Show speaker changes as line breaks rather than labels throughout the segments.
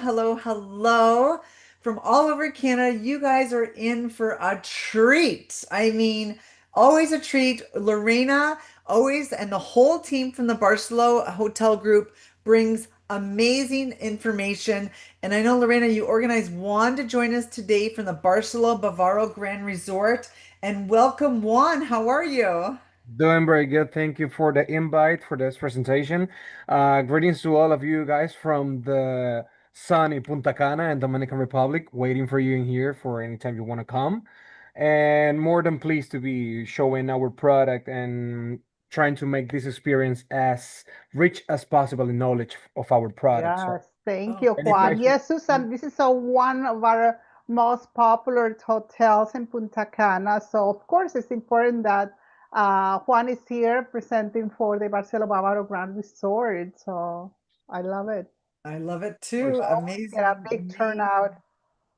hello, hello. From all over Canada, you guys are in for a treat. I mean, always a treat. Lorena, always, and the whole team from the Barceló Hotel Group brings amazing information. And I know, Lorena, you organized Juan to join us today from the Barceló Bávaro Grand Resort. And welcome, Juan. How are you?
Doing very good. Thank you for the invite for this presentation. Greetings to all of you guys from the sunny Punta Cana and Dominican Republic, waiting for you in here for anytime you want to come. And more than pleased to be showing our product and trying to make this experience as rich as possible in knowledge of our product. So,
Yes, thank
Oh,
you,
any
Juan.
questions?
Yes, Susan, this is one of our most popular hotels in Punta Cana. So, of course, it's important that Juan is here presenting for the Barceló Bávaro Grand Resort. So, I love it.
I love it
Of course.
too.
Get a
Amazing,
big turnout
amazing.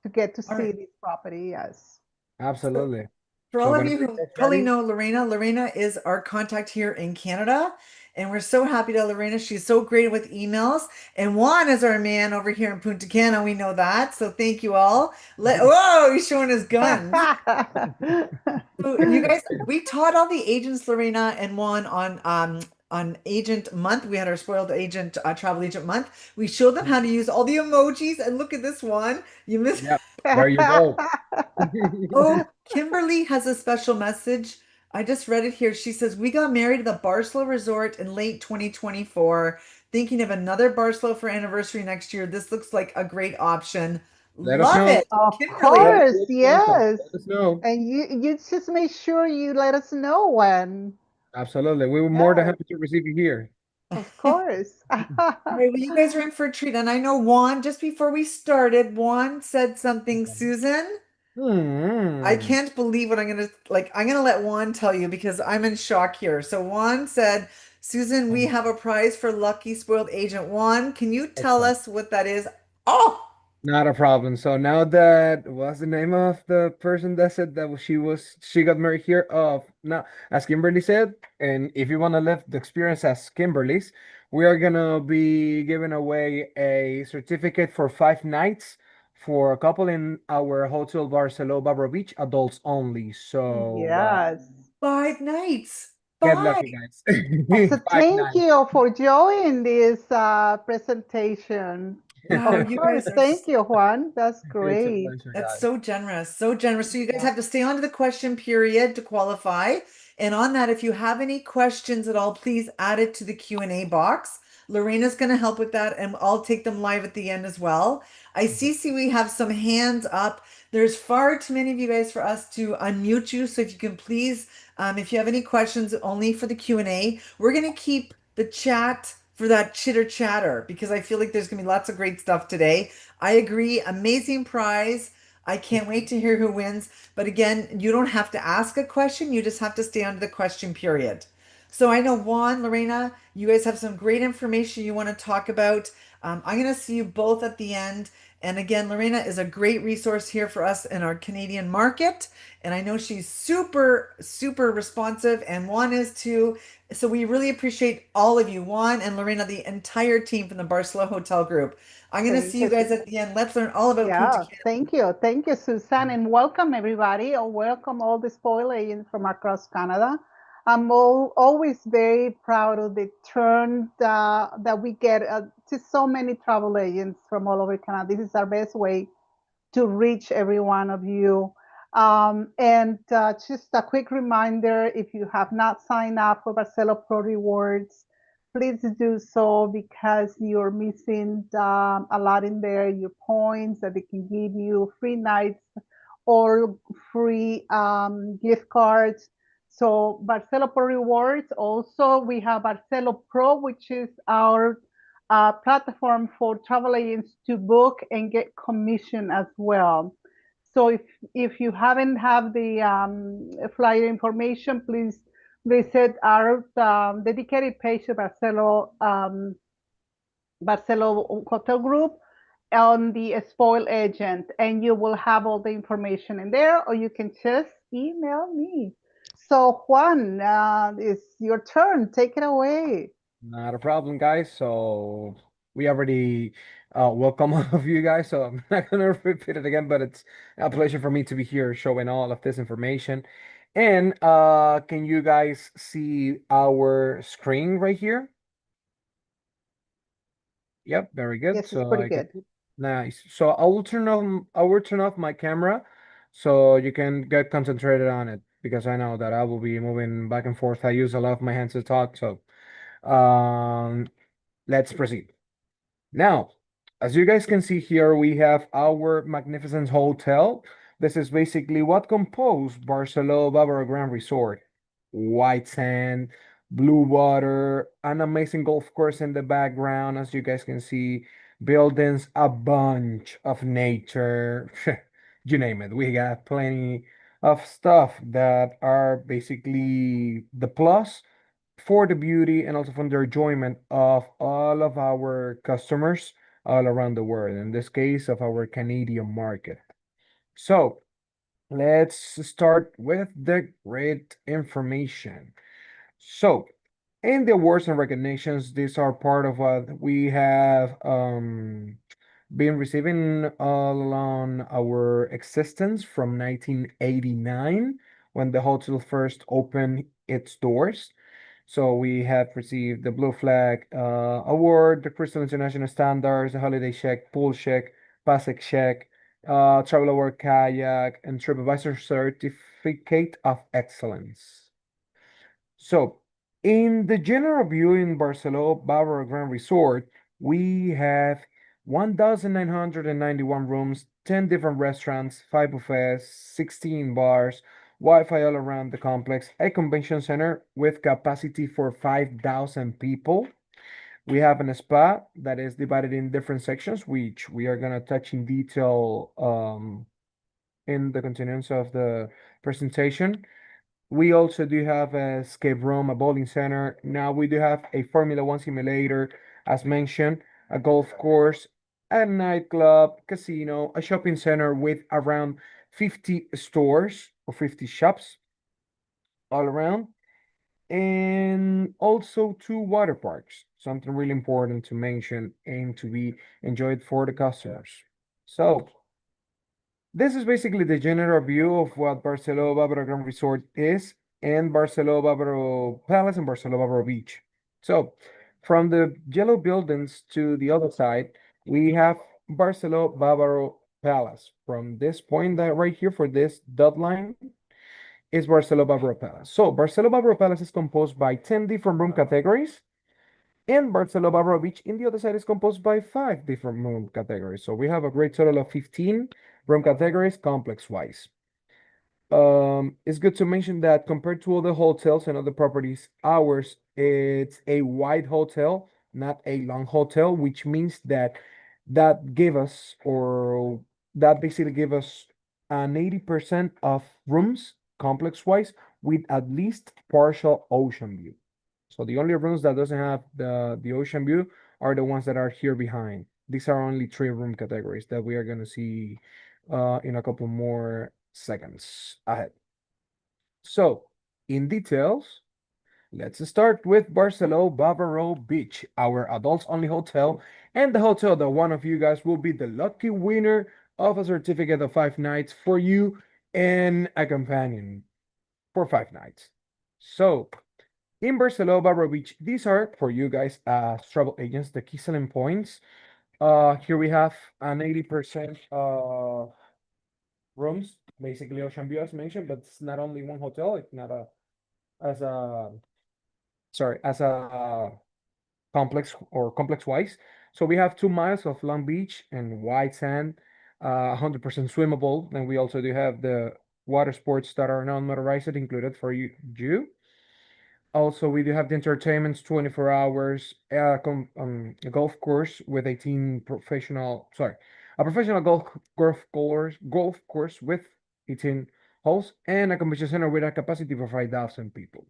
to get to
All
see
right.
this property. Yes.
So
Absolutely.
for
So
all of
whenever
you
you
who
guys
probably
ready.
know Lorena, Lorena is our contact here in Canada. And we're so happy to have Lorena. She's so great with emails. And Juan is our man over here in Punta Cana. We know that. So thank you all. Whoa, he's showing his guns. So you guys, we taught all the agents, Lorena and Juan, on agent month. We had our spoiled agent travel agent month. We showed them how to use all the emojis. And look at this one. You missed.
Yep. There you go.
Oh, Kimberly has a special message. I just read it here. She says, "We got married at the Barceló Resort in late 2024. Thinking of another Barceló for anniversary next year. This looks like a great option.
Let us
Love
know.
it."
Of
Let
Kimberly.
us
course,
know. So
yes.
let us know.
And you just make sure you let us know when.
Absolutely. We were more than
Yes,
happy to receive you here.
of course.
Right, well, you guys are in for a treat. And I know Juan, just before we started, Juan said something, Susan. I
Hmm.
can't believe what I'm gonna like. I'm gonna let Juan tell you because I'm in shock here. So Juan said, Susan, we have a prize for Lucky Spoiled Agent. Juan, can you tell
Excellent.
us what that is? Oh,
Not a problem. So now that what's the name of the person that said that she got married here? Now, as Kimberly said, and if you want to live the experience as Kimberly's, we are gonna be giving away a certificate for 5 nights for a couple in our hotel Barceló Bávaro Beach, adults only. So
Yes.
5 nights.
get
Five.
lucky, guys.
So
Five
thank
nights.
you for joining this presentation.
Wow,
Of
you
course,
guys are
thank you, Juan. That's
It's a
great.
pleasure,
that's
guys.
so generous. So generous. So you guys
Yeah.
have to stay on to the question period to qualify. And on that, if you have any questions at all, please add it to the Q&A box. Lorena's going to help with that, and I'll take them live at the end as well. I see we have some hands up. There's far too many of you guys for us to unmute you. So if you can please, if you have any questions, only for the Q&A. We're going to keep the chat for that chitter chatter because I feel like there's going to be lots of great stuff today. I agree. Amazing prize. I can't wait to hear who wins. But again, you don't have to ask a question. You just have to stay under the question period. So I know Juan, Lorena, you guys have some great information you want to talk about. I'm going to see you both at the end. And again, Lorena is a great resource here for us in our Canadian market. And I know she's super, super responsive, and Juan is too. So we really appreciate all of you, Juan and Lorena, the entire team from the Barcelona Hotel Group. I'm going to
Thank
see you
you,
guys
Susan.
at the end. Let's learn all about Punta
Yeah,
Cana.
thank you. Thank you, Susan, and welcome everybody, or welcome all the spoil agents from across Canada. I'm always very proud of the turn that we get to so many travel agents from all over Canada. This is our best way to reach every one of you. And just a quick reminder, if you have not signed up for Barcelo Pro Rewards, please do so because you're missing a lot in there, your points that they can give you, free nights or free gift cards. So Barcelo Pro Rewards, also we have Barcelo Pro, which is our platform for travel agents to book and get commission as well. So if you haven't have the flyer information, please visit our dedicated page of Barcelo Hotel Group on the spoil agent, and you will have all the information in there, or you can just email me. So Juan, it's your turn. Take it away.
Not a problem, guys. So we already Welcome all of you guys. So I'm not gonna repeat it again, but it's a pleasure for me to be here showing all of this information. And can you guys see our screen right here? Yep, very good.
Yes, it's
So
pretty
I get
good.
nice. So I will turn off my camera so you can get concentrated on it because I know that I will be moving back and forth. I use a lot of my hands to talk, so um let's proceed. Now, as you guys can see here, we have our magnificent hotel. This is basically what composed Barceló Bávaro Grand Resort. White sand, blue water, an amazing golf course in the background, as you guys can see, buildings, a bunch of nature, you name it. We got plenty of stuff that are basically the plus for the beauty and also for the enjoyment of all of our customers all around the world, in this case of our Canadian market. So let's start with the great information. So in the awards and recognitions, these are part of what we have been receiving all along our existence from 1989 when the hotel first opened its doors. So we have received the Blue Flag Award, the Crystal International Standards, the Holiday Check, Pool Check, Pasek Check, Travel Award Kayak, and TripAdvisor Certificate of Excellence. So, in the general view in Barceló Bávaro Grand Resort, we have 1,991 rooms, 10 different restaurants, 5 buffets, 16 bars, Wi-Fi all around the complex, a convention center with capacity for 5,000 people. We have an spa that is divided in different sections, which we are gonna touch in detail in the continuance of the presentation. We also do have a escape room, a bowling center. Now we do have a Formula One simulator, as mentioned, a golf course, a nightclub, casino, a shopping center with around 50 stores or 50 shops all around, and also two water parks, something really important to mention and to be enjoyed for the customers. So, this is basically the general view of what Barceló Bávaro Grand Resort is and Barceló Bávaro Palace and Barceló Bávaro Beach. So, from the yellow buildings to the other side, we have Barceló Bávaro Palace. From this point that right here for this dot line is Barceló Bávaro Palace. So, Barceló Bávaro Palace is composed by 10 different room categories, and Barceló Bávaro Beach in the other side is composed by 5 different room categories. So we have a great total of 15 room categories complex-wise. It's good to mention that compared to other hotels and other properties, ours it's a wide hotel, not a long hotel, which means that give us or that basically give us an 80% of rooms complex-wise with at least partial ocean view. So the only rooms that doesn't have the ocean view are the ones that are here behind. These are only 3 room categories that we are gonna see in a couple more seconds ahead. So in details, let's start with Barceló Bávaro Beach, our adults only hotel, and the hotel that one of you guys will be the lucky winner of a certificate of 5 nights for you and a companion for 5 nights. So in Barcelona, Barbaro Beach, these are for you guys as travel agents, the key selling points. Here we have an 80% rooms, basically ocean view as mentioned, but it's not only one hotel, it's not a as a sorry, as a complex or complex wise. So we have 2 miles of long beach and white sand, 100% swimmable. And we also do have the water sports that are non-motorized included for you. Also, we do have the entertainments 24 hours, a golf course with 18 professional, sorry, a professional golf course with 18 holes, and a convention center with a capacity for 5,000 people.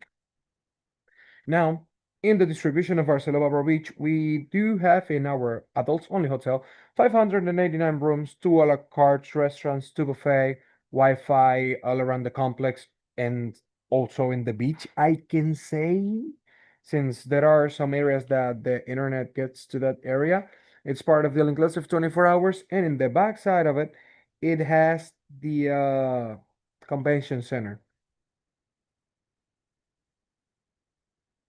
Now, in the distribution of Barcelona Barbaro Beach, we do have in our adults only hotel 589 rooms, 2 a la carte restaurants, 2 buffet, Wi-Fi all around the complex, and also in the beach. I can say, since there are some areas that the internet gets to that area, It's part of the all-inclusive 24 hours, and in the back side of it, it has the convention center.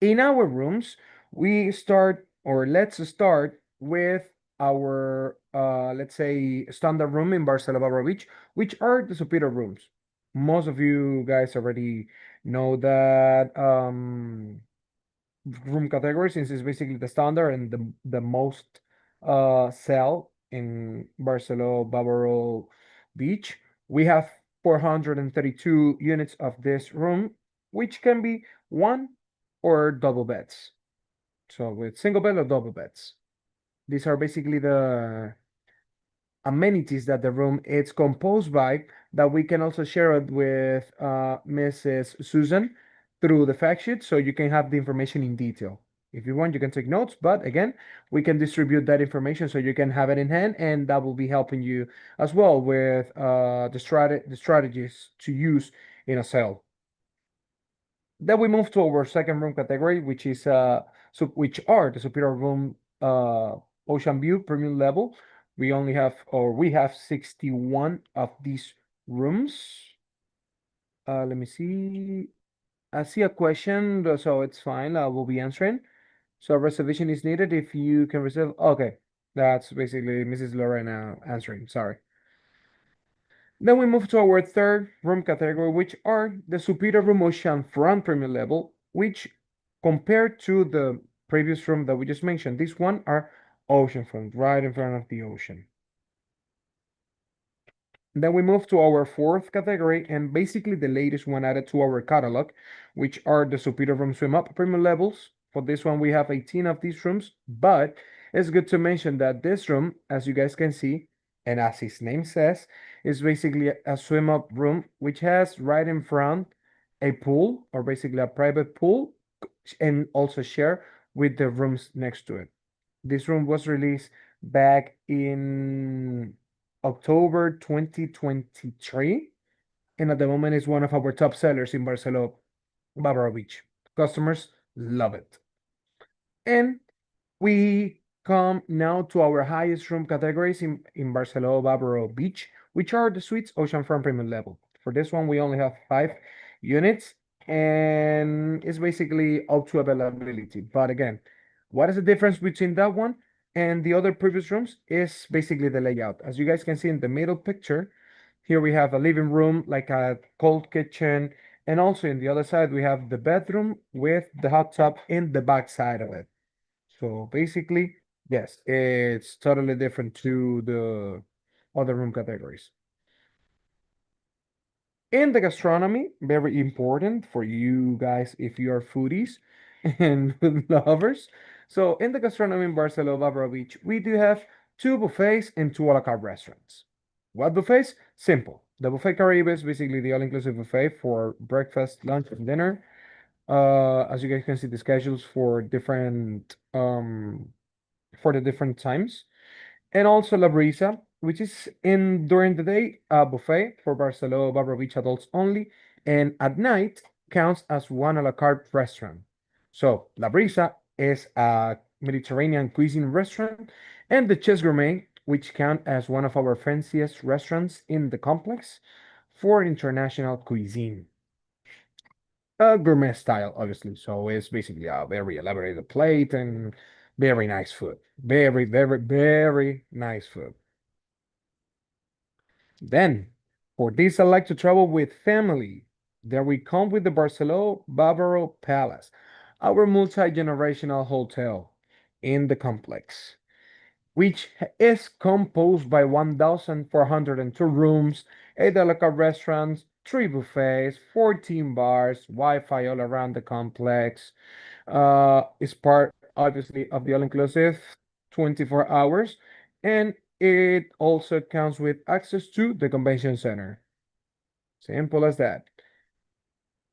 In our rooms, we start, or let's start with our, let's say, standard room in Barceló Bávaro Beach, which are the superior rooms. Most of you guys already know that room category, since it's basically the standard and the most sell in Barceló Bávaro Beach. We have 432 units of this room, which can be one or double beds. So with single bed or double beds. These are basically the amenities that the room is composed by, that we can also share it with Mrs. Susan through the fact sheet, so you can have the information in detail. If you want, you can take notes, but again, we can distribute that information so you can have it in hand, and that will be helping you as well with the strategies to use in a sale. Then we move to our second room category, which is which are the superior room ocean view premium level. We have 61 of these rooms. Let me see. I see a question, so it's fine. I will be answering. So reservation is needed if you can reserve. Okay, that's basically Mrs. Lorena answering. Sorry. Then we move to our third room category, which are the superior room ocean front premium level, which compared to the previous room that we just mentioned, this one are ocean front, right in front of the ocean. Then we move to our fourth category, and basically the latest one added to our catalog, which are the superior room swim up premium levels. For this one, we have 18 of these rooms, but it's good to mention that this room, as you guys can see, and as its name says, is basically a swim up room, which has right in front a pool, or basically a private pool, and also share with the rooms next to it. This room was released back in October 2023, and at the moment is one of our top sellers in Barcelona Bávaro Beach. Customers love it. And we come now to our highest room categories in Barcelona Bávaro Beach, which are the suites oceanfront premium level. For this one, we only have 5 units, and it's basically up to availability. But again, what is the difference between that one and the other previous rooms is basically the layout. As you guys can see in the middle picture, here we have a living room, like a cold kitchen, and also in the other side, we have the bedroom with the hot tub in the back side of it. So basically, yes, it's totally different to the other room categories. In the gastronomy, very important for you guys if you are foodies and food lovers. So in the gastronomy in Barcelona Bávaro Beach, we do have 2 buffets and 2 a la carte restaurants. What buffets? Simple. The Buffet Caribe is basically the all-inclusive buffet for breakfast, lunch, and dinner. As you guys can see, the schedules for the different times, and also La Brisa, which is in during the day a buffet for Barcelona Bávaro Beach adults only, and at night counts as one a la carte restaurant. So La Brisa is a Mediterranean cuisine restaurant, and the Ches Gourmet, which count as one of our fanciest restaurants in the complex for international cuisine. A gourmet style, obviously. So it's basically a very elaborated plate and very nice food. Very, very, very nice food. Then, for this, I like to travel with family. There we come with the Barceló Bávaro Palace, our multi-generational hotel in the complex, which is composed by 1,402 rooms, 8 a la carte restaurants, 3 buffets, 14 bars, Wi-Fi all around the complex. It's part, obviously, of the all-inclusive 24 hours, and it also comes with access to the convention center. Simple as that.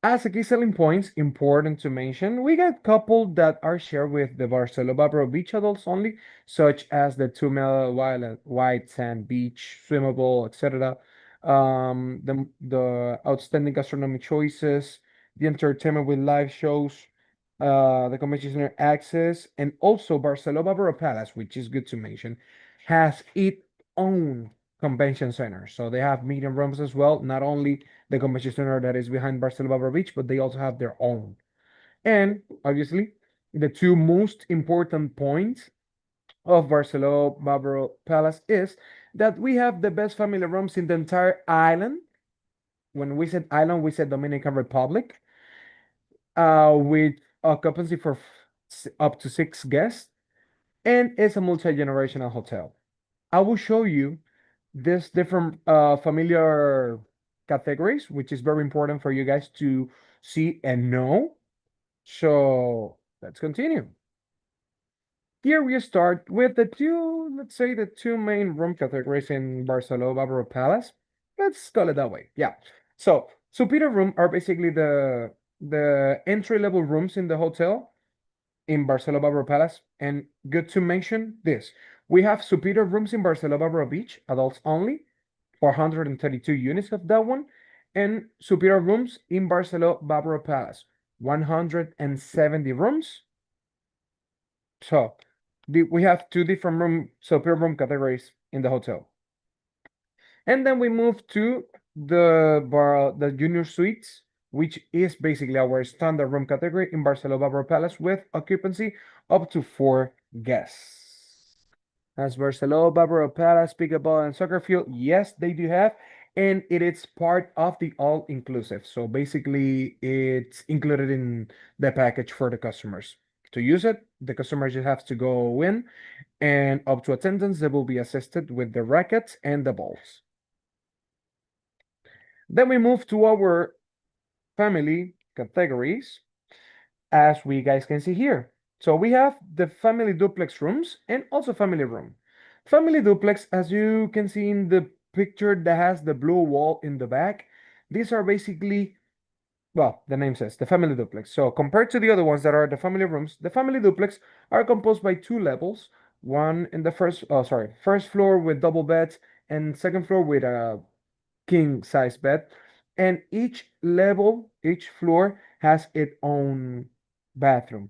As a key selling points, important to mention, we got couple that are shared with the Barceló Bávaro beach adults only, such as the 2 mile white sand beach, swimmable, etc. The outstanding gastronomic choices, the entertainment with live shows, the convention center access, and also Barceló Bávaro Palace, which is good to mention, has its own convention center. So they have meeting rooms as well, not only the convention center that is behind Barceló Bávaro Beach, but they also have their own. And obviously, the two most important points of Barceló Bávaro Palace is that we have the best family rooms in the entire island. When we said island, we said Dominican Republic, with occupancy for up to 6 guests, and it's a multi-generational hotel. I will show you this different familiar categories, which is very important for you guys to see and know. So let's continue. Here we start with the two, let's say the two main room categories in Barceló Bávaro Palace. Let's call it that way. Yeah. So superior room are basically the entry level rooms in the hotel in Barceló Bávaro Palace. And good to mention this. We have superior rooms in Barceló Bávaro Beach, adults only, 432 units of that one, and superior rooms in Barceló Bávaro Palace, 170 rooms. So we have two different superior room categories in the hotel. And then we move to the junior suites, which is basically our standard room category in Barceló Bávaro Palace with occupancy up to 4 guests. As Barceló Bávaro Palace, pickleball and soccer field, yes, they do have, and it is part of the all-inclusive. So basically, it's included in the package for the customers. To use it, the customer just has to go in, and up to attendance, they will be assisted with the rackets and the balls. Then we move to our family categories, as we guys can see here. So we have the family duplex rooms and also family room. Family duplex, as you can see in the picture that has the blue wall in the back, these are basically, well, the name says the family duplex. So compared to the other ones that are the family rooms, the family duplex are composed by 2 levels. One in the first floor with double beds, and second floor with a king size bed. And each level, each floor has its own bathroom.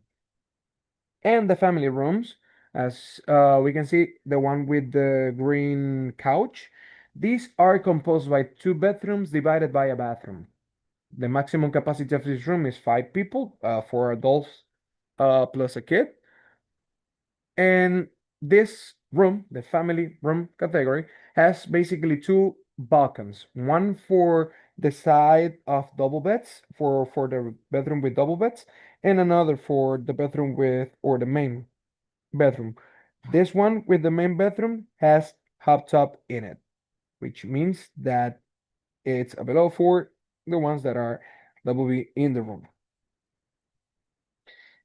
And the family rooms, as we can see, the one with the green couch, these are composed by 2 bedrooms divided by a bathroom. The maximum capacity of this room is 5 people, 4 adults plus a kid. And this room, the family room category, has basically 2 balcons, one for the side of double beds, for the bedroom with double beds, and another for the bedroom with, or the main bedroom. This one with the main bedroom has hot tub in it, which means that it's available for the ones that will be in the room.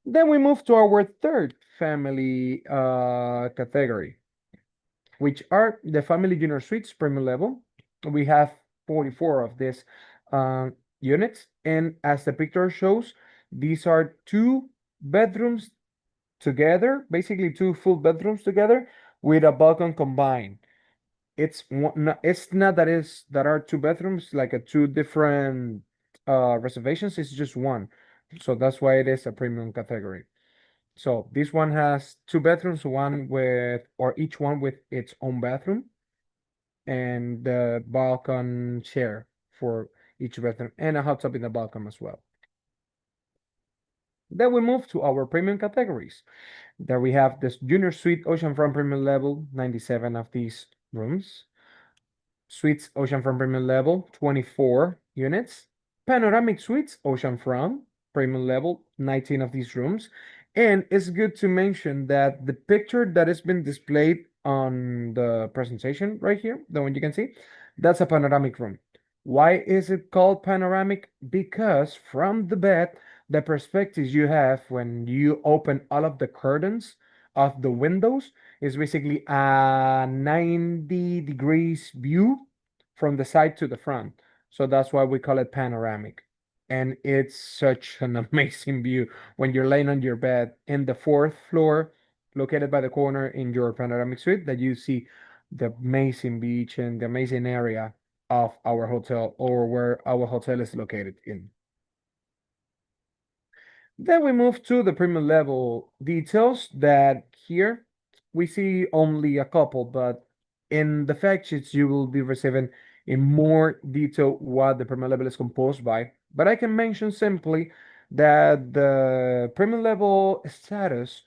Then we move to our third family category, which are the family junior suites premium level. We have 44 of these units, and as the picture shows, these are 2 bedrooms together, basically 2 full bedrooms together with a balcony combined. It's not that are 2 bedrooms like a 2 different reservations. It's just one, so that's why it is a premium category. So this one has 2 bedrooms, one with, or each one with its own bathroom, and the balcony share for each bedroom, and a hot tub in the balcony as well. Then we move to our premium categories. There we have this junior suite oceanfront premium level, 97 of these rooms. Suites oceanfront premium level, 24 units. Panoramic suites oceanfront premium level, 19 of these rooms. And it's good to mention that the picture that has been displayed on the presentation right here, the one you can see, that's a panoramic room. Why is it called panoramic? Because from the bed, the perspectives you have when you open all of the curtains of the windows is basically a 90 degrees view from the side to the front. So that's why we call it panoramic. And it's such an amazing view when you're laying on your bed in the 4th floor, located by the corner in your panoramic suite, that you see the amazing beach and the amazing area of our hotel, or where our hotel is located in. Then we move to the premium level details that here we see only a couple, but in the fact sheets you will be receiving in more detail what the premium level is composed by. But I can mention simply that the premium level status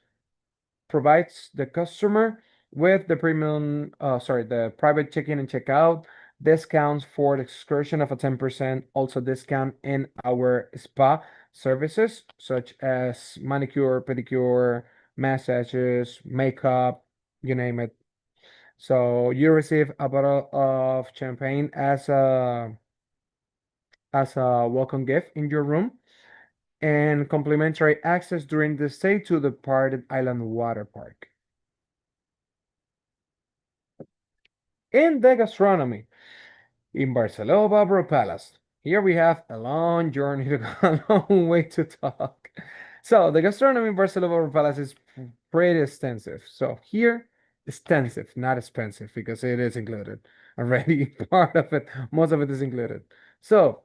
provides the customer with the the private check-in and check-out discounts for the excursion of a 10%, also discount in our spa services such as manicure, pedicure, massages, makeup, you name it. So you receive a bottle of champagne as a welcome gift in your room and complimentary access during the stay to the Parted Island Water Park. In the gastronomy, in Barceló Bávaro Palace. Here we have a long journey to go, a long way to talk. So the gastronomy in Barceló Bávaro Palace is pretty extensive. So here, extensive, not expensive, because it is included already. Part of it, most of it is included. So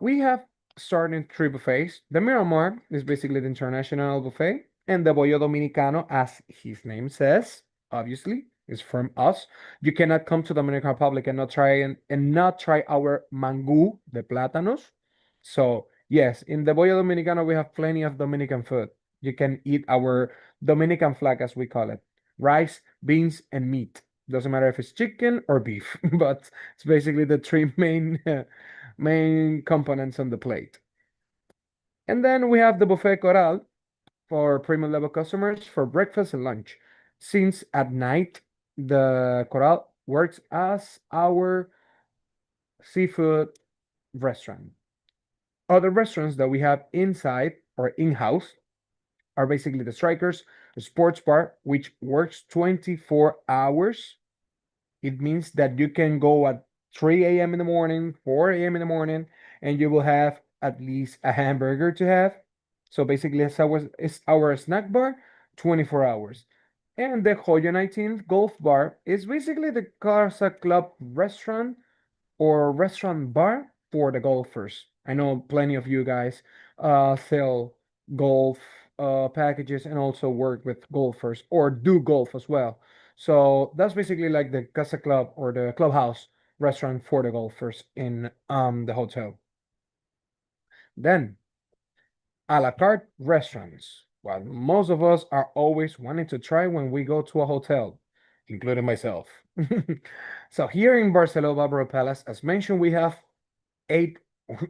we have starting three buffets. The Miramar is basically the international buffet, and the Bollo Dominicano, as his name says, obviously, is from us. You cannot come to Dominican Republic and not try our mangú de plátanos. So yes, in the Bollo Dominicano we have plenty of Dominican food. You can eat our Dominican flag, as we call it: rice, beans, and meat. Doesn't matter if it's chicken or beef, but it's basically the three main components on the plate. And then we have the buffet Coral for premium level customers for breakfast and lunch. Since at night, the Coral works as our seafood restaurant. Other restaurants that we have inside or in-house are basically the Strikers, the sports bar, which works 24 hours. It means that you can go at 3 a.m. in the morning, 4 a.m. in the morning, and you will have at least a hamburger to have. So basically, it's our snack bar, 24 hours. And the Joyo 19th Golf Bar is basically the Casa Club restaurant or restaurant bar for the golfers. I know plenty of you guys sell golf packages and also work with golfers or do golf as well. So that's basically like the Casa Club or the clubhouse restaurant for the golfers in the hotel. Then a la carte restaurants. What most of us are always wanting to try when we go to a hotel, including myself. So here in Barcelona Barbaro Palace, as mentioned, we have 8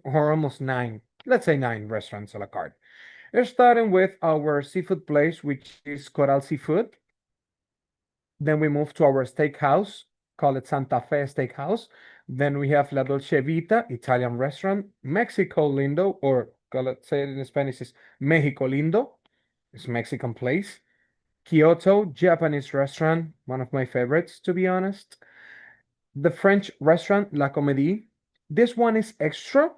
or almost 9, let's say 9 restaurants a la carte. We're starting with our seafood place, which is Coral Seafood. Then we move to our steakhouse, call it Santa Fe Steakhouse. Then we have La Dolce Vita, Italian restaurant, Mexico Lindo, or call it, say it in Spanish, is Mexico Lindo. It's Mexican place. Kyoto, Japanese restaurant, one of my favorites, to be honest. The French restaurant, La Comédie. This one is extra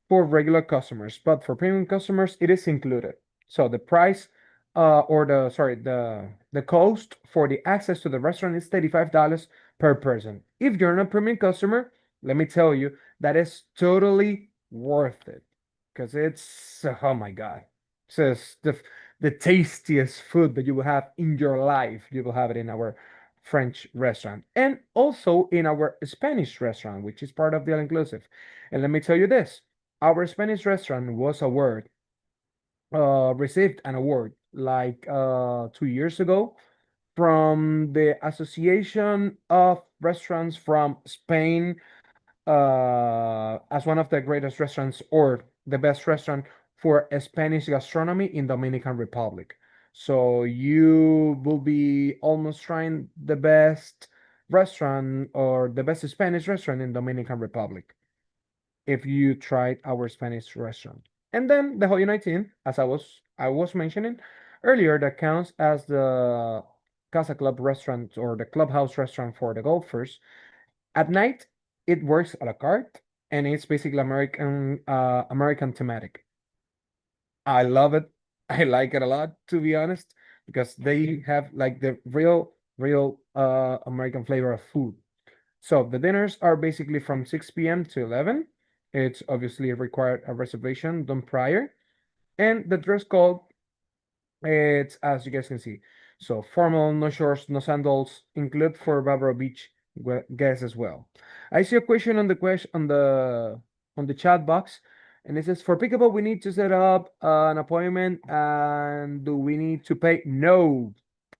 for regular customers, but for premium customers, it is included. So the price, or the sorry, the cost for the access to the restaurant is $35 per person. If you're not a premium customer, let me tell you that is totally worth it because it's oh my god, it's just the tastiest food that you will have in your life. You will have it in our French restaurant and also in our Spanish restaurant, which is part of the all inclusive. And let me tell you this, our Spanish restaurant was received an award like 2 years ago from the Association of Restaurants from Spain as one of the greatest restaurants or the best restaurant for Spanish gastronomy in Dominican Republic. So you will be almost trying the best restaurant or the best Spanish restaurant in Dominican Republic if you tried our Spanish restaurant. And then the Holy 19, as I was mentioning earlier, that counts as the Casa Club restaurant or the clubhouse restaurant for the golfers. At night, it works a la carte and it's basically American thematic. I love it. I like it a lot, to be honest, because they have like the real American flavor of food. So the dinners are basically from 6 p.m. to 11. It's obviously required a reservation done prior. And the dress code, it's as you guys can see. So formal, no shorts, no sandals, include for Bávaro Beach guests as well. I see a question on the chat box, and it says for pickleball we need to set up an appointment, and do we need to pay? No,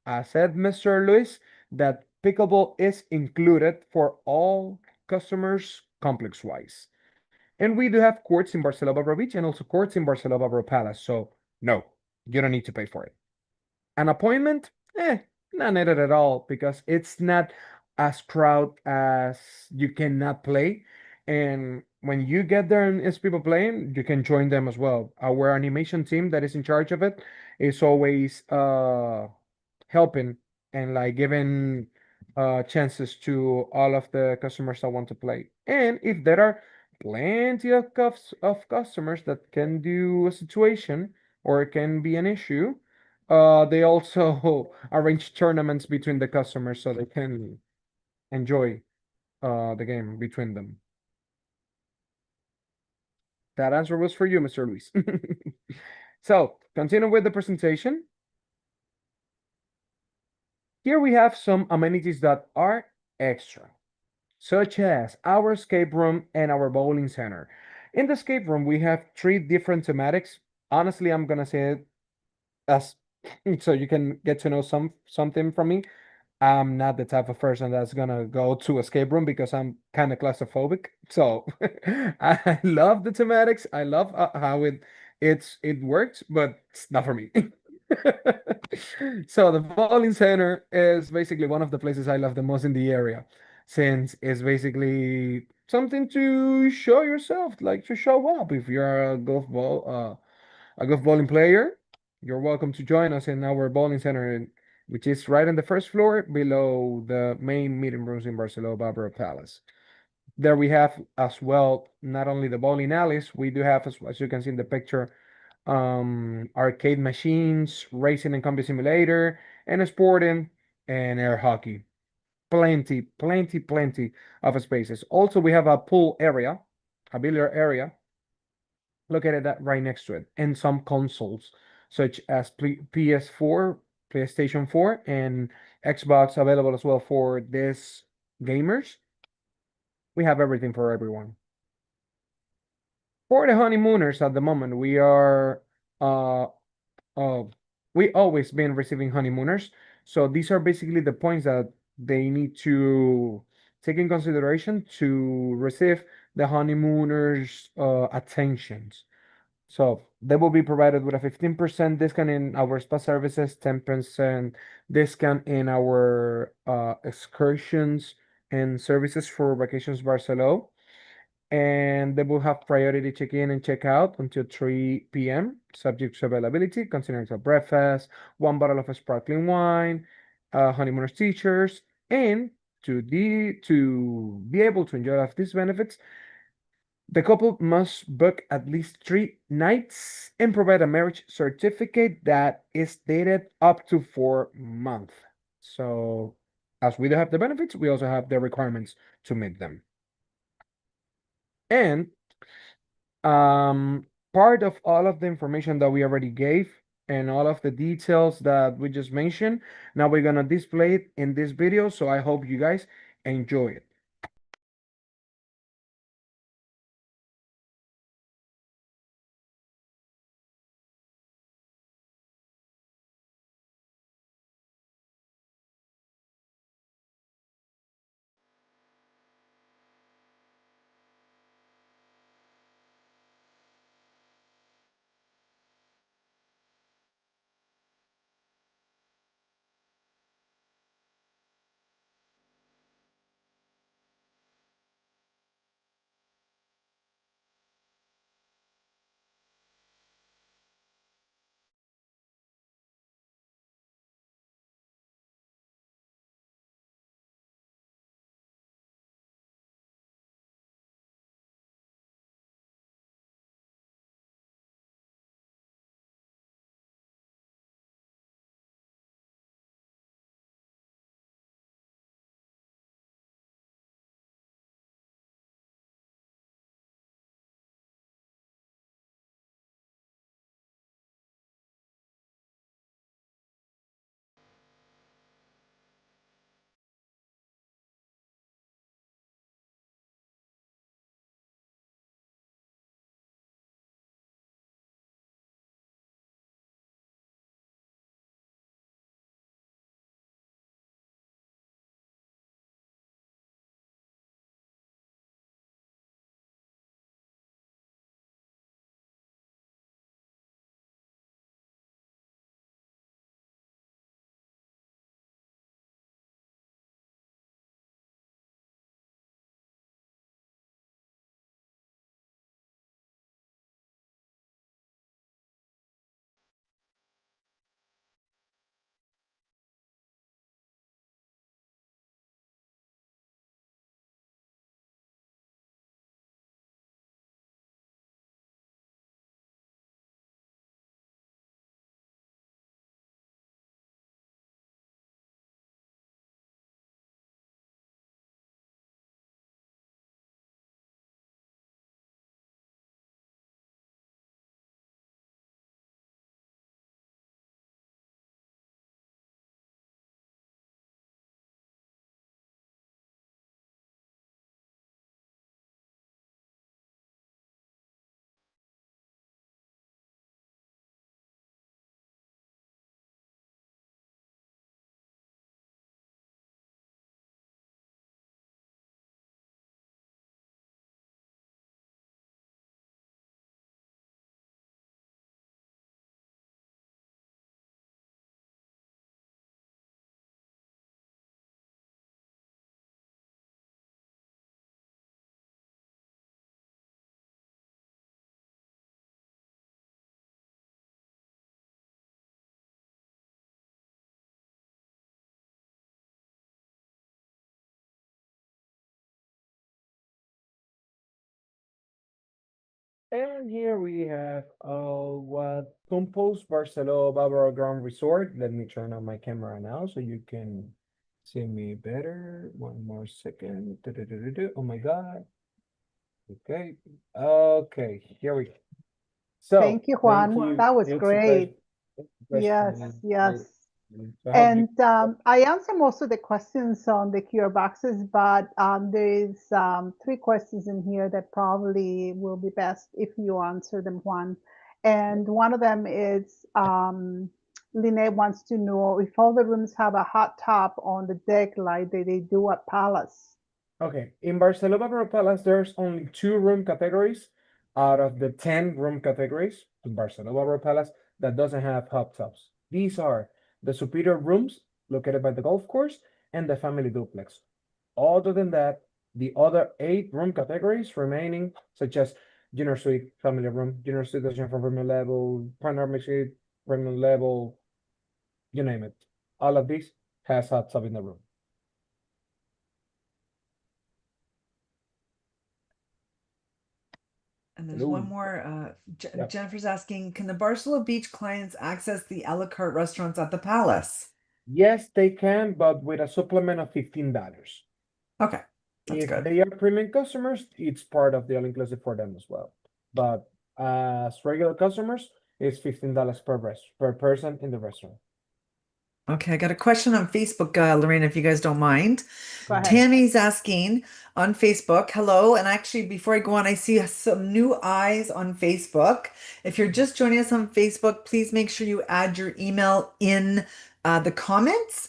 I said, Mr. Luis, that pickleball is included for all customers complex wise. And we do have courts in Barceló Bávaro Beach and also courts in Barceló Bávaro Palace. So no, you don't need to pay for it. An appointment? Not needed at all because it's not as crowd as you cannot play. And when you get there and it's people playing, you can join them as well. Our animation team that is in charge of it is always helping and like giving chances to all of the customers that want to play. And if there are plenty of customers that can do a situation or it can be an issue, they also arrange tournaments between the customers so they can enjoy the game between them. That answer was for you, Mr. Luis. So, continue with the presentation. Here we have some amenities that are extra, such as our escape room and our bowling center. In the escape room, we have three different thematics. Honestly, I'm gonna say it as so you can get to know something from me. I'm not the type of person that's gonna go to escape room because I'm kind of claustrophobic. So I love the thematics. I love how it works, but it's not for me. So the bowling center is basically one of the places I love the most in the area, since it's basically something to show yourself, like to show up. If you're a golf bowling player, you're welcome to join us in our bowling center, which is right on the first floor below the main meeting rooms in Barceló Bávaro Palace. There we have as well not only the bowling alleys, we do have, as you can see in the picture, arcade machines, racing and combat simulator, and sporting and air hockey. Plenty of spaces. Also, we have a pool area, a billiard area, located right next to it, and some consoles such as PS4, PlayStation 4, and Xbox available as well for this gamers. We have everything for everyone. For the honeymooners at the moment, uh, uh we always been receiving honeymooners. So these are basically the points that they need to take in consideration to receive the honeymooners' attentions. So they will be provided with a 15% discount in our spa services, 10% discount in our excursions and services for Vacations Barcelona. And they will have priority check-in and check-out until 3 p.m., subject to availability, considering a breakfast, one bottle of sparkling wine, honeymooners teachers, and to be able to enjoy all of these benefits, the couple must book at least 3 nights and provide a marriage certificate that is dated up to 4 months. So, as we do have the benefits, we also have the requirements to meet them. And part of all of the information that we already gave and all of the details that we just mentioned, now we're gonna display it in this video. So I hope you guys enjoy it. And here we have what composed Barceló Bávaro Grand Resort. Let me turn on my camera now so you can see me better. One more second. Oh my God. Okay. Okay, here we go. So,
Thank you,
thank
Juan.
you.
That was
It's a pleasure.
great.
It's a
Yes,
pleasure.
yes.
I hope you.
And I answer most of the questions on the QR boxes, but there is three questions in here that probably will be best if you answer them, Juan. And one of them is Lynette wants to know if all the rooms have a hot tub on the deck like they do at Palace.
Okay, in Barcelona Bávaro Palace, there's only 2 room categories out of the 10 room categories in Barcelona Bávaro Palace that doesn't have hot tubs. These are the superior rooms located by the golf course and the family duplex. Other than that, the other 8 room categories remaining, such as dinner suite, family room, dinner suite from premium level, panoramic suite, premium level, you name it. All of these has hot tub in the room.
And there's
Hello.
one more.
Yeah.
Jennifer's asking, can the Barcelona Beach clients access the a la carte restaurants at the Palace?
Yes, they can, but with a supplement of $15.
Okay, that's
If
good.
they are premium customers, it's part of the all-inclusive for them as well. But as regular customers, it's $15 per person in the restaurant.
Okay, I got a question on Facebook, Lorena, if you guys don't mind.
Go ahead.
Tammy's asking on Facebook, hello. And actually, before I go on, I see some new eyes on Facebook. If you're just joining us on Facebook, please make sure you add your email in the comments.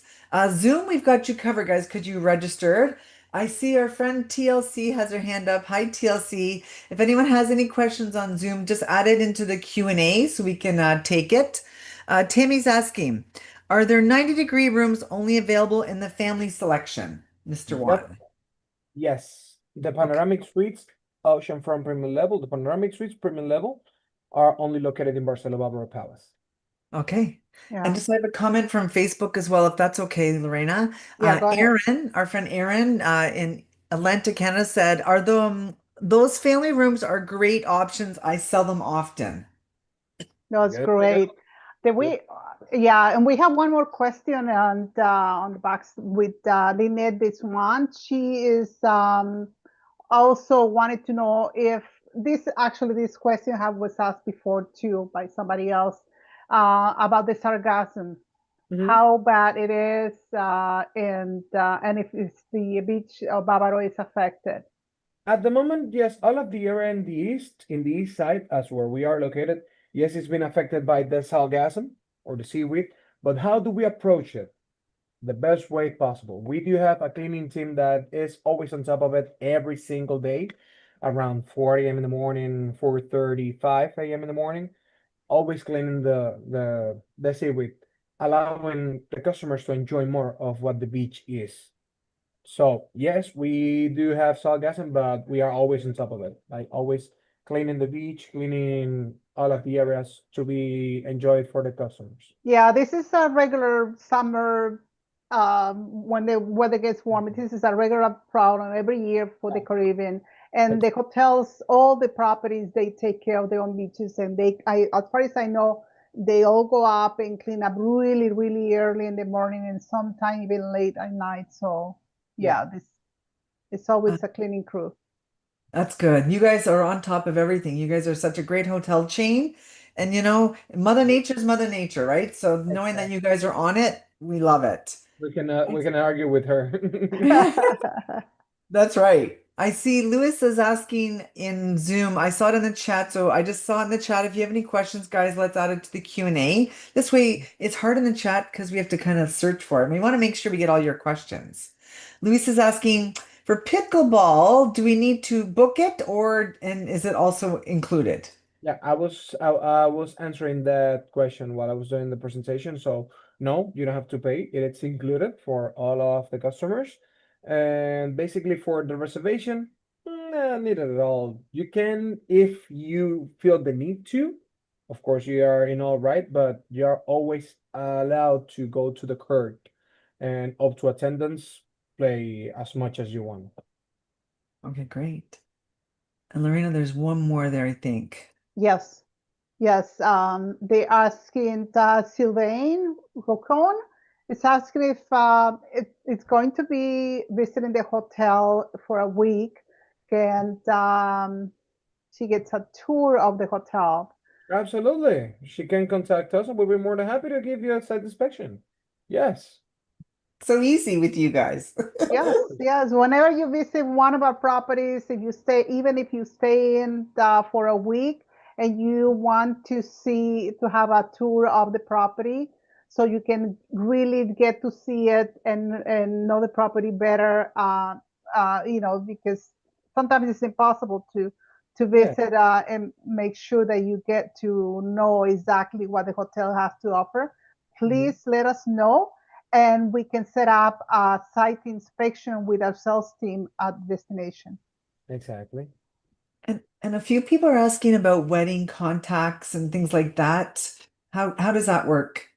Zoom, we've got you covered, guys, because you registered. I see our friend TLC has her hand up. Hi, TLC. If anyone has any questions on Zoom, just add it into the Q&A so we can take it. Tammy's asking, are there 90-degree rooms only available in the family selection, Mr.
Yep.
Juan?
Yes. The
Okay.
panoramic suites, oceanfront premium level, the panoramic suites premium level are only located in Barcelona Bávaro Palace.
Okay.
Yeah.
And just I have a comment from Facebook as well, if that's okay, Lorena.
Yeah, go ahead.
Aaron, our friend Aaron in Atlanta, Canada said, are those family rooms are great options. I sell them often.
That's
Good.
great. Did
Good.
we, yeah, and we have one more question on the box with Lynette this one. She is also wanted to know if this question was asked before too by somebody else about the sargassum,
Mhm.
how bad it is, and if the beach of Bávaro is affected.
At the moment, yes, all of the area in the east side, as where we are located, yes, it's been affected by the sargassum or the seaweed. But how do we approach it? The best way possible. We do have a cleaning team that is always on top of it every single day, around 4 a.m. in the morning, 4:35 a.m. in the morning, always cleaning the seaweed, allowing the customers to enjoy more of what the beach is. So yes, we do have sargassum, but we are always on top of it. Like always cleaning the beach, cleaning all of the areas to be enjoyed for the customers.
Yeah, this is a regular summer when the weather gets warm. This is a regular problem every year for the Caribbean. And the hotels, all the properties, they take care of their own beaches. And as far as I know, they all go up and clean up really, really early in the morning and sometimes even late at night. So yeah, this it's
Uh,
always a cleaning crew.
That's good. You guys are on top of everything. You guys are such a great hotel chain. And Mother Nature's Mother Nature, right? So knowing that you guys are on it, we love it.
We can argue with her.
That's right. I see Lewis is asking in Zoom. I saw it in the chat, so I just saw it in the chat. If you have any questions, guys, let's add it to the Q&A. This way, it's hard in the chat because we have to kind of search for it. We want to make sure we get all your questions. Luis is asking, for pickleball, do we need to book it and is it also included?
Yeah, I was answering that question while I was doing the presentation. So no, you don't have to pay. It's included for all of the customers. And basically for the reservation, not needed at all. You can, if you feel the need to, of course you are in all right, but you are always allowed to go to the court and up to attendance, play as much as you want.
Okay, great. And Lorena, there's one more there, I think.
Yes, yes. They asking Sylvain Rocon is asking if it's going to be visiting the hotel for a week, and she gets a tour of the hotel.
Absolutely. She can contact us and we'll be more than happy to give you a site inspection. Yes.
So easy with you guys.
Yes, yes. Whenever you visit one of our properties, if you stay, even if you stay in for a week and you want to see, to have a tour of the property, so you can really get to see it and know the property better, because sometimes it's impossible to
Yeah.
visit and make sure that you get to know exactly what the hotel has to offer.
Mhm.
Please let us know and we can set up a site inspection with our sales team at the destination.
Exactly.
And a few people are asking about wedding contacts and things like that. How does that work?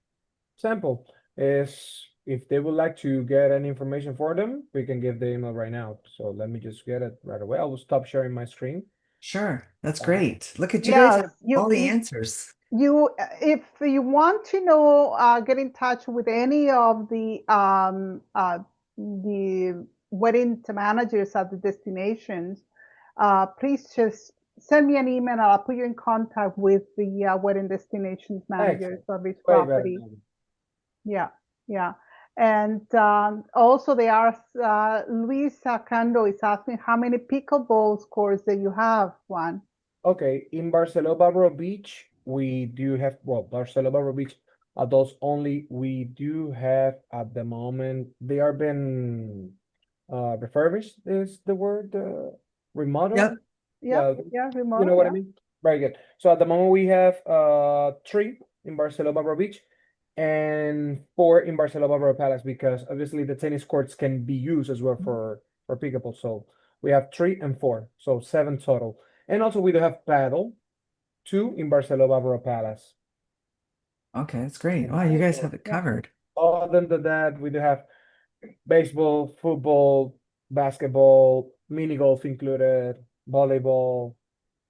Sample is if they would like to get any information for them, we can give the email right now. So let me just get it right away. I will stop sharing my screen.
Sure, that's
Uh,
great. Look at you guys
Yes,
have all the answers.
if you want to know, get in touch with any of the wedding managers at the destinations. Please just send me an email. I'll put you in contact with the wedding destinations managers
excellent.
of each
Way better
property.
than
Yeah, yeah. And also they are, Luis Cando is asking how many pickleball courts that you have, Juan.
okay, in Barceló Bávaro Beach, we do have, well, Barceló Bávaro Beach, adults only. We do have at the moment, they are been refurbished is the word, remodeled.
Yep.
Yeah,
Yeah,
yeah,
you
remote,
know what I
yeah.
mean? Very good. So at the moment we have three in Barceló Bávaro Beach and four in Barceló Bávaro Palace because obviously the tennis courts can be used as well for pickleball. So we have three and four, so seven total. And also we do have paddle, two in Barceló Bávaro Palace.
Okay, that's great.
And
Wow, you guys
also,
have it
Yeah.
covered.
other than that, we do have baseball, football, basketball, mini golf included, volleyball,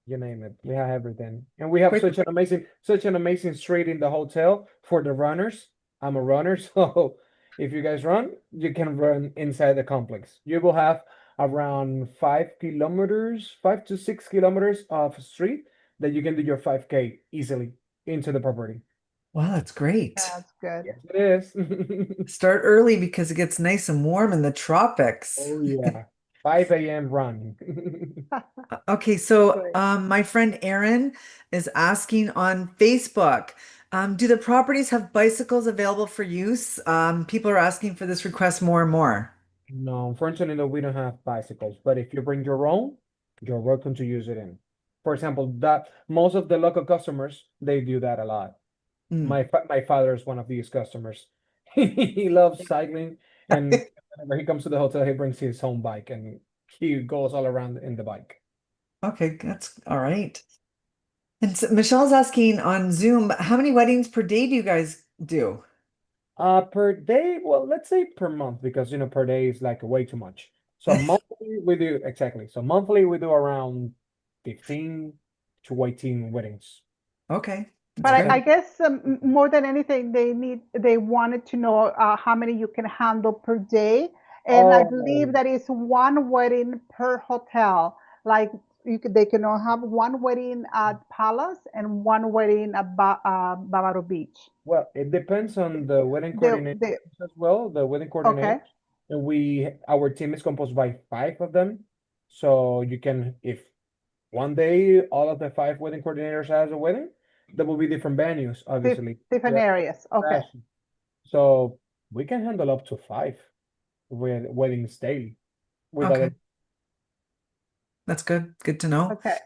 you name it. We have everything. And we have
Quick,
such an amazing street in the hotel for the runners. I'm a runner, so if you guys run, you can run inside the complex. You will have around 5 kilometers, 5 to 6 kilometers of street that you can do your 5K easily into the property.
wow, that's great.
That's good.
Yes, it is.
Start early because it gets nice and warm in the tropics.
Oh yeah. 5 a.m. run.
Okay, so
Great.
my friend Erin is asking on Facebook, do the properties have bicycles available for use? People are asking for this request more and more.
No, unfortunately, no, we don't have bicycles, but if you bring your own, you're welcome to use it in. For example, that most of the local customers, they do that a lot.
Mm.
My father is one of these customers. He loves cycling, and whenever he comes to the hotel, he brings his own bike and he goes all around in the bike.
Okay, that's all right. And so Michelle's asking on Zoom, how many weddings per day do you guys do?
Per day, well, let's say per month, because per day is like way too much. So monthly we do exactly. So monthly we do around 15 to 18 weddings.
Okay, that's
But I
good.
guess more than anything, they wanted to know how many you can handle per day, and I believe
Oh,
that is one wedding per hotel. Like they can have one wedding at Palace and one wedding at Bavaro Beach.
well, it depends on the wedding coordinator
The
as well, the wedding coordinator.
Okay,
And our team is composed by five of them. So you can, if one day all of the five wedding coordinators has a wedding, there will be different venues, obviously.
different
Yeah,
areas. Okay,
so we can handle up to five weddings daily without
Okay,
any.
that's good. Good to know.
okay.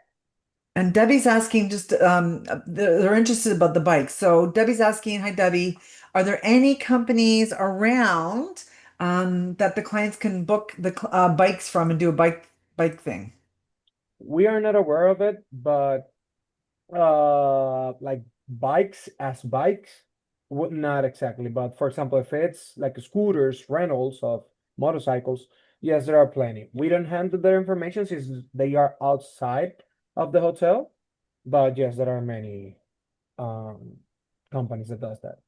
And Debbie's asking just they're interested about the bikes. So Debbie's asking, hi Debbie, are there any companies around that the clients can book the bikes from and do a bike thing?
We are not aware of it, but like bikes as bikes, not exactly. But for example, if it's like scooters, rentals of motorcycles, Yes, there are plenty. We don't handle their information since they are outside of the hotel, but yes, there are many um companies that does that.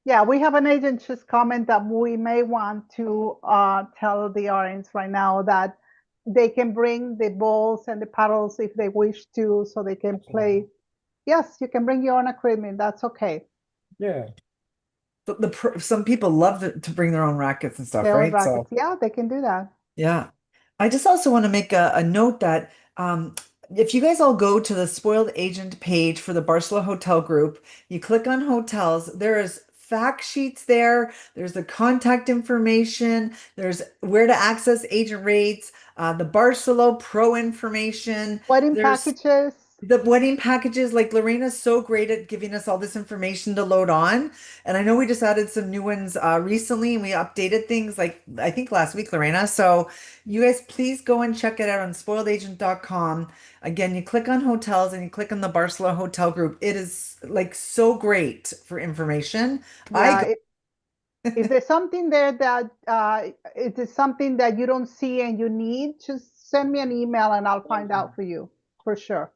Yeah, we have an agent just comment that we may want to tell the audience right now that they can bring the balls and the paddles if they wish to, so they can
Absolutely.
play. Yes, you can bring your own equipment. That's okay.
Yeah.
Some people love to bring their own rackets and stuff,
Their own
right?
rackets.
So
Yeah, they can do that.
yeah. I just also want to make a note that if you guys all go to the spoiled agent page for the Barcelona Hotel Group, you click on hotels, there is fact sheets there, there's the contact information, there's where to access agent rates, the Barcelona Pro information,
Wedding
there's
packages.
the wedding packages. Like Lorena's so great at giving us all this information to load on. And I know we just added some new ones recently and we updated things like I think last week, Lorena. So you guys please go and check it out on spoiledagent.com. Again, you click on hotels and you click on the Barcelona Hotel Group. It is like so great for information. I
Yeah,
go.
if there's something there that it is something that you don't see and you need, just send me an email and I'll find out for you for sure.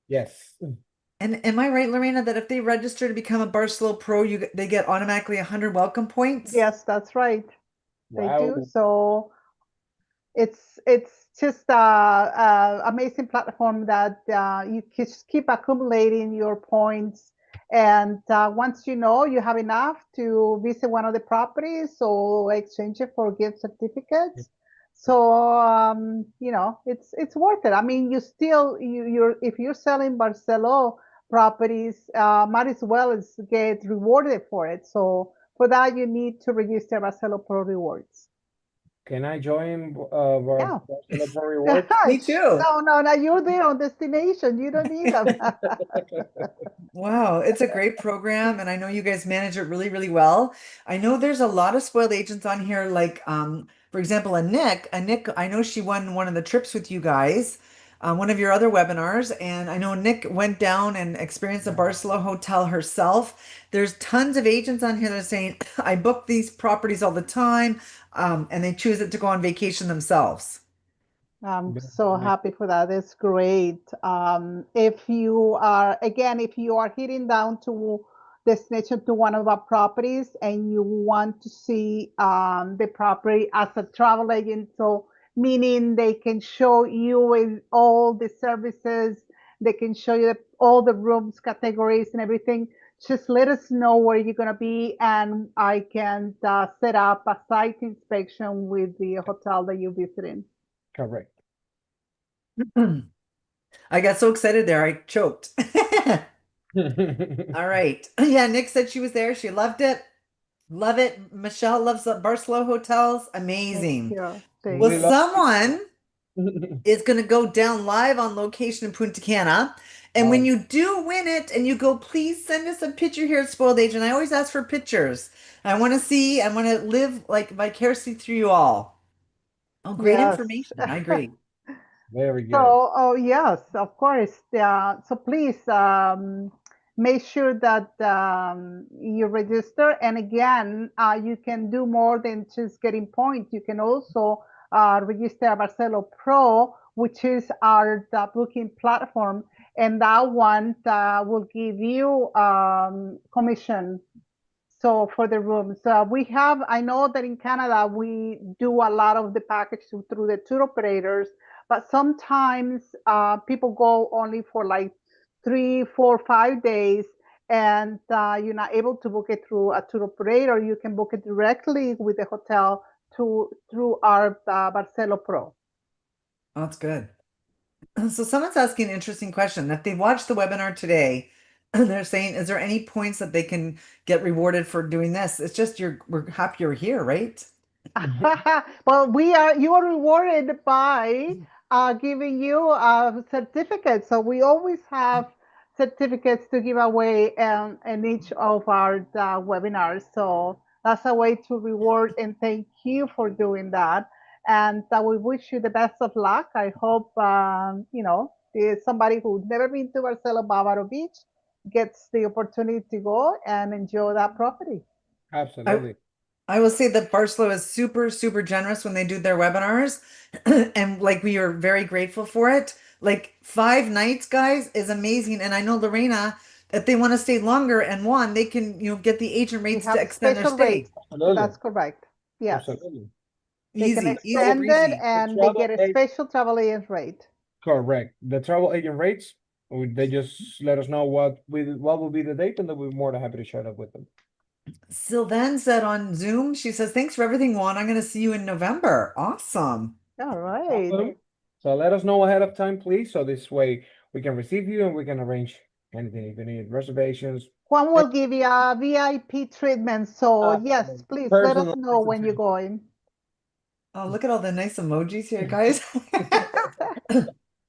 Yes.
And am I right, Lorena, that if they register to become a Barcelona Pro, they get automatically 100 welcome points?
Yes, that's right. They do.
Wow.
So it's just a amazing platform that you just keep accumulating your points, and once you know you have enough to visit one of the properties or exchange it for gift certificates. So it's worth it. I mean, you still you're if you're selling Barcelo properties, might as well as get rewarded for it. So for that, you need to register Barcelo Pro Rewards.
Can I join
Yeah.
Barcelona for rewards?
Me too.
No, you're there on destination. You don't need them.
Wow, it's a great program, and I know you guys manage it really, really well. I know there's a lot of spoiled agents on here, like for example, a Nick, I know she won one of the trips with you guys, one of your other webinars, and I know Nick went down and experienced the Barcelona hotel herself. There's tons of agents on here that are saying, I book these properties all the time, and they choose it to go on vacation themselves.
I'm so happy for that. It's great. If you are, again, if you are heading down to destination to one of our properties and you want to see the property as a travel agent, so meaning they can show you with all the services, they can show you all the rooms categories and everything. Just let us know where you're going to be, and I can set up a site inspection with the hotel that you're visiting.
Correct.
I got so excited there, I choked. All right. Yeah, Nick said she was there. She loved it. Love it. Michelle loves the Barcelona hotels.
Thank
Amazing.
you.
Well,
Thank
We
you.
love
someone is going to go down live on location in Punta Cana. And when
oh,
you do win it and you go, please send us a picture here at Spoiled Agent. I always ask for pictures. I want to see, I want to live like vicariously through you all. Oh, great
Yes.
information. I agree.
very good.
So, oh yes, of course. So please make sure that you register. And again, you can do more than just getting points. You can also register Barcelo Pro, which is our booking platform, and that one will give you commission. So for the rooms, we have, I know that in Canada, we do a lot of the package through the tour operators, but sometimes people go only for like 3, 4, 5 days, and you're not able to book it through a tour operator. You can book it directly with the hotel through our Barcelo Pro.
Oh, that's good. So someone's asking an interesting question. If they watched the webinar today, they're saying, is there any points that they can get rewarded for doing this? It's just we're happy you're here, right?
Well, you are rewarded by giving you a certificate. So we always have certificates to give away in each of our webinars. So that's a way to reward and thank you for doing that. And we wish you the best of luck. I hope there's somebody who's never been to Barceló Bávaro Beach gets the opportunity to go and enjoy that property.
I
Absolutely.
I will say that Barceló is super, super generous when they do their webinars. And like we are very grateful for it. Like 5 nights, guys, is amazing. And I know Lorena, if they want to stay longer and one, they can, get the agent
We
rates to
have
extend their
special rates.
stay.
Absolutely.
That's correct. Yes.
Absolutely.
They can
Easy, easy
extend it
breezy.
The
and they
travel
get a
agent,
special travel agent rate.
correct. The travel agent rates, they just let us know what will be the date, and then we're more than happy to share that with them.
Sylvain said on Zoom, she says, thanks for everything, Juan. I'm going to see you in November. Awesome.
All right.
Awesome. So let us know ahead of time, please. So this way we can receive you and we can arrange anything if you need reservations.
Juan will give you a VIP treatment. So yes, please let us
Personal
know when you're going.
Oh, look at all the nice emojis here, guys.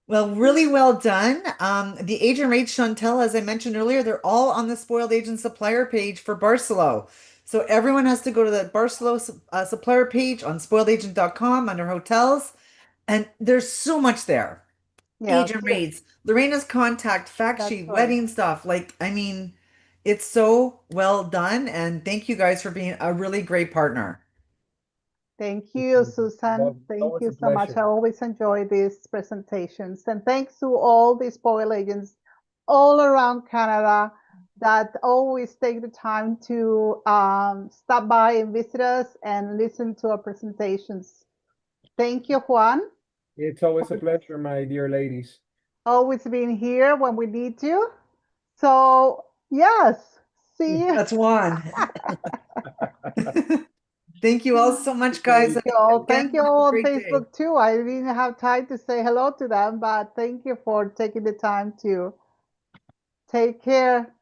Well, really well done. The agent rates, Chantel, as I mentioned earlier, they're all on the Spoiled Agent Supplier page for Barceló. So everyone has to go to the Barceló supplier page on spoiledagent.com under hotels. And there's so much there.
Yes,
Agent rates, Lorena's contact, fact
that's
sheet,
right.
wedding stuff. Like, I mean, it's so well done. And thank you guys for being a really great partner.
Thank you, Susan. Thank
Always
you
a
so much. I
pleasure.
always enjoy these presentations. And thanks to all the spoil agents all around Canada that always take the time to stop by and visit us and listen to our presentations. Thank you, Juan.
It's always a pleasure, my dear ladies.
Always being here when we need you. So, yes, see you.
That's one. Thank you all so much, guys.
Thank
And
you all. Thank
again,
you
have a
all on
great day.
Facebook too. I didn't have time to say hello to them, but thank you for taking the time to take care.